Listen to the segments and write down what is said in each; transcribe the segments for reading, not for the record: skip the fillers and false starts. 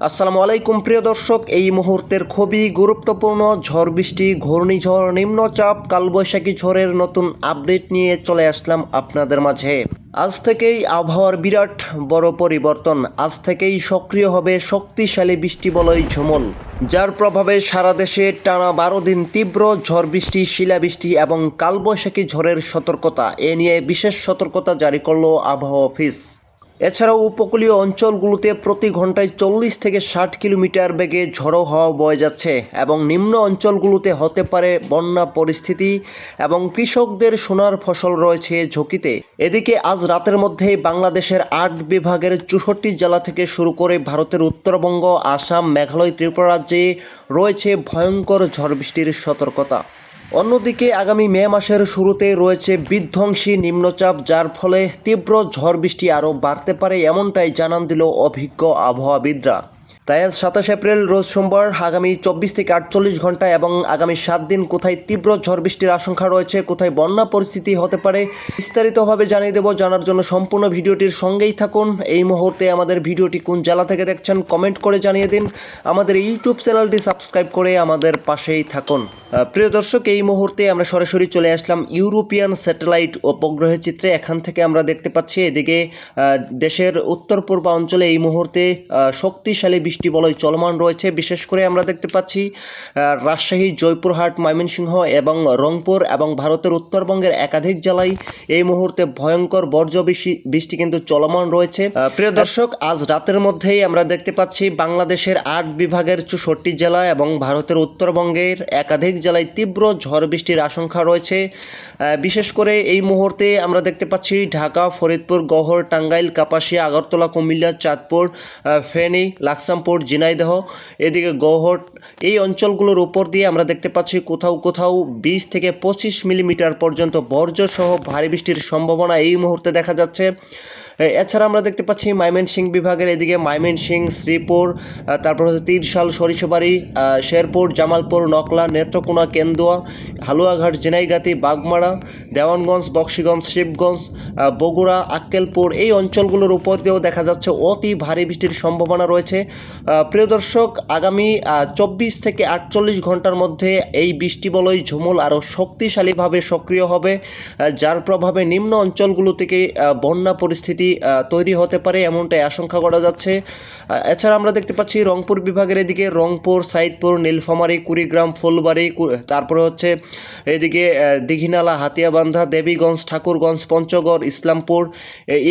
আসসালামু আলাইকুম প্রিয় দর্শক, এই মুহূর্তের খুবই গুরুত্বপূর্ণ ঝড় বৃষ্টি, ঘূর্ণিঝড়, নিম্নচাপ, কালবৈশাখী ঝড়ের নতুন আপডেট নিয়ে চলে আসলাম আপনাদের মাঝে। আজ থেকেই আবহাওয়ার বিরাট বড় পরিবর্তন। আজ থেকেই সক্রিয় হবে শক্তিশালী বৃষ্টি বলয় ঝুমুল, যার প্রভাবে সারা দেশে টানা 12 দিন তীব্র ঝড় বৃষ্টি, শিলাবৃষ্টি এবং কালবৈশাখী ঝড়ের সতর্কতা। এ নিয়ে বিশেষ সতর্কতা জারি করল আবহাওয়া অফিস। এছাড়াও উপকূলীয় অঞ্চলগুলোতে প্রতি ঘন্টায় 40 থেকে 60 কিলোমিটার বেগে ঝড়ো হাওয়া বয়ে যাচ্ছে এবং নিম্ন অঞ্চলগুলোতে হতে পারে বন্যা পরিস্থিতি এবং কৃষকদের সোনার ফসল রয়েছে ঝুঁকিতে। এদিকে আজ রাতের মধ্যেই বাংলাদেশের 8 বিভাগের 64 জেলা থেকে শুরু করে ভারতের উত্তরবঙ্গ, আসাম, মেঘালয়, ত্রিপুরা রাজ্যে রয়েছে ভয়ঙ্কর ঝড় বৃষ্টির সতর্কতা। অন্যদিকে আগামী মে মাসের শুরুতে রয়েছে বিধ্বংসী নিম্নচাপ, যার ফলে তীব্র ঝড় বৃষ্টি আরও বাড়তে পারে, এমনটাই জানান দিল অভিজ্ঞ আবহাওয়াবিদরা। তাই আজ 27 এপ্রিল রোজ সোমবার আগামী 24 থেকে 48 ঘন্টা এবং আগামী 7 দিন কোথায় তীব্র ঝড় বৃষ্টির আশঙ্কা রয়েছে, কোথায় বন্যা পরিস্থিতি হতে পারে বিস্তারিতভাবে জানিয়ে দেব। জানার জন্য সম্পূর্ণ ভিডিওটির সঙ্গেই থাকুন। এই মুহূর্তে আমাদের ভিডিওটি কোন জেলা থেকে দেখছেন কমেন্ট করে জানিয়ে দিন। আমাদের ইউটিউব চ্যানেলটি সাবস্ক্রাইব করে আমাদের পাশেই থাকুন। প্রিয় দর্শক, এই মুহূর্তে আমরা সরাসরি চলে আসলাম ইউরোপিয়ান স্যাটেলাইট উপগ্রহের চিত্রে। এখান থেকে আমরা দেখতে পাচ্ছি এদিকে দেশের উত্তর পূর্বাঞ্চলে এই মুহূর্তে শক্তিশালী বৃষ্টি বলয় চলমান রয়েছে। বিশেষ করে আমরা দেখতে পাচ্ছি রাজশাহী, জয়পুরহাট, ময়মনসিংহ এবং রংপুর এবং ভারতের উত্তরবঙ্গের একাধিক জেলায় এই মুহূর্তে ভয়ঙ্কর বর্জ্য বৃষ্টি কিন্তু চলমান রয়েছে। প্রিয় দর্শক, আজ রাতের মধ্যেই আমরা দেখতে পাচ্ছি বাংলাদেশের 8 বিভাগের 64 জেলা এবং ভারতের উত্তরবঙ্গের একাধিক জেলায় তীব্র ঝড় বৃষ্টির আশঙ্কা রয়েছে। বিশেষ করে এই মুহূর্তে আমরা দেখতে পাচ্ছি ঢাকা, ফরিদপুর, গওহর, টাঙ্গাইল, কাপাসিয়া, আগরতলা, কুমিল্লা, চাঁদপুর, ফেনী, লাকসামপুর, ঝিনাইদহ, এদিকে গওহর, এই অঞ্চলগুলোর উপর দিয়ে আমরা দেখতে পাচ্ছি কোথাও কোথাও 20 থেকে 25 মিলিমিটার পর্যন্ত বর্জ্যসহ ভারী বৃষ্টির সম্ভাবনা এই মুহূর্তে দেখা যাচ্ছে। এছাড়া আমরা দেখতে পাচ্ছি ময়মনসিংহ বিভাগের এদিকে ময়মনসিংহ, শ্রীপুর, তারপর হচ্ছে তিরশাল, সরিষাবাড়ি, শেরপুর, জামালপুর, নকলা, নেত্রকোনা, কেন্দুয়া, হালুয়াঘাট, জেনাইগাতি, বাগমারা, দেওয়ানগঞ্জ, বক্সিগঞ্জ, শিবগঞ্জ, বগুড়া, আক্কেলপুর, এই অঞ্চলগুলোর উপর দিয়েও দেখা যাচ্ছে অতি ভারী বৃষ্টির সম্ভাবনা রয়েছে। প্রিয় দর্শক, আগামী 24 থেকে 48 ঘন্টার মধ্যে এই বৃষ্টি বলয় ঝুমুল আরও শক্তিশালীভাবে সক্রিয় হবে, যার প্রভাবে নিম্ন অঞ্চলগুলো থেকে বন্যা পরিস্থিতি তৈরি হতে পারে, এমনটাই আশঙ্কা করা যাচ্ছে। এছাড়া আমরা দেখতে পাচ্ছি রংপুর বিভাগের এদিকে রংপুর, সাইদপুর, নীলফামারী, কুড়িগ্রাম, ফুলবাড়ি, তারপরে হচ্ছে এদিকে দীঘিনালা, হাতিয়াবান্ধা, দেবীগঞ্জ, ঠাকুরগঞ্জ, পঞ্চগড়, ইসলামপুর,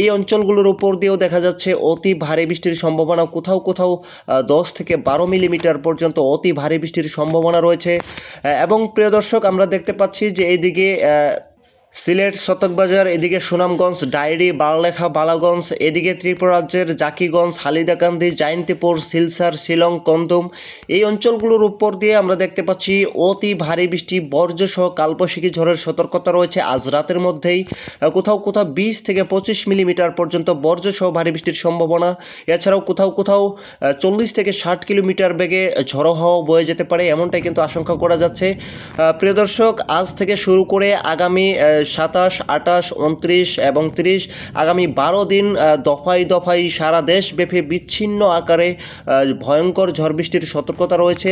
এই অঞ্চলগুলোর উপর দিয়েও দেখা যাচ্ছে অতি ভারী বৃষ্টির সম্ভাবনা। কোথাও কোথাও 10 থেকে 12 মিলিমিটার পর্যন্ত অতি ভারী বৃষ্টির সম্ভাবনা রয়েছে। এবং প্রিয় দর্শক, আমরা দেখতে পাচ্ছি যে এইদিকে সিলেট, শতকবাজার, এদিকে সুনামগঞ্জ, ডায়েরি, বারলেখা, বালাগঞ্জ, এদিকে ত্রিপুরা রাজ্যের জাকিগঞ্জ, হালিদাকান্দি, জয়ন্তীপুর, সিলসার, শিলং, কন্দম, এই অঞ্চলগুলোর উপর দিয়ে আমরা দেখতে পাচ্ছি অতি ভারী বৃষ্টি, বর্জ্যসহ কালবৈশাখী ঝড়ের সতর্কতা রয়েছে। আজ রাতের মধ্যেই কোথাও কোথাও 20 থেকে 25 মিলিমিটার পর্যন্ত বর্জ্যসহ ভারী বৃষ্টির সম্ভাবনা। এছাড়াও কোথাও কোথাও 40 থেকে 60 কিলোমিটার বেগে ঝড়ো হাওয়া বয়ে যেতে পারে, এমনটাই কিন্তু আশঙ্কা করা যাচ্ছে। প্রিয় দর্শক, আজ থেকে শুরু করে আগামী 27, 28, 29 এবং 30 আগামী 12 দিন দফায় দফায় সারা দেশব্যাপী বিচ্ছিন্ন আকারে ভয়ঙ্কর ঝড় বৃষ্টির সতর্কতা রয়েছে।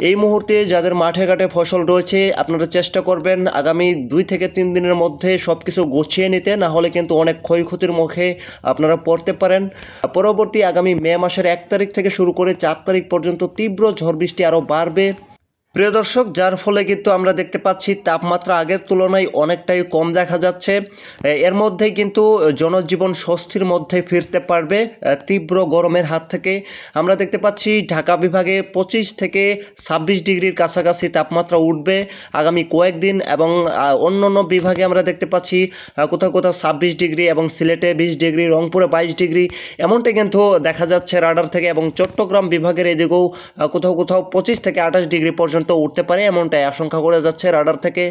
এই মুহূর্তে যাদের মাঠে ঘাটে ফসল রয়েছে, আপনারা চেষ্টা করবেন আগামী 2 থেকে 3 দিনের মধ্যে সব কিছু গুছিয়ে নিতে, না হলে কিন্তু অনেক ক্ষয়ক্ষতির মুখে আপনারা পড়তে পারেন। পরবর্তী আগামী মে মাসের 1 তারিখ থেকে শুরু করে 4 তারিখ পর্যন্ত তীব্র ঝড় বৃষ্টি আরও বাড়বে প্রিয় দর্শক, যার ফলে কিন্তু আমরা দেখতে পাচ্ছি তাপমাত্রা আগের তুলনায় অনেকটাই কম দেখা যাচ্ছে। এর মধ্যেই কিন্তু জনজীবন স্বস্তির মধ্যে ফিরতে পারবে তীব্র গরমের হাত থেকে। আমরা দেখতে পাচ্ছি ঢাকা বিভাগে 25 থেকে 26 ডিগ্রির কাছাকাছি তাপমাত্রা উঠবে আগামী কয়েকদিন, এবং অন্যান্য বিভাগে আমরা দেখতে পাচ্ছি কোথাও কোথাও 26 ডিগ্রি এবং সিলেটে 20 ডিগ্রি, রংপুরে 22 ডিগ্রি, এমনটাই কিন্তু দেখা যাচ্ছে রাডার থেকে। এবং চট্টগ্রাম বিভাগের এদিকেও কোথাও কোথাও 25 থেকে 28 ডিগ্রি পর্যন্ত উঠতে পারে, এমনটাই আশঙ্কা করা যাচ্ছে রাডার থেকে।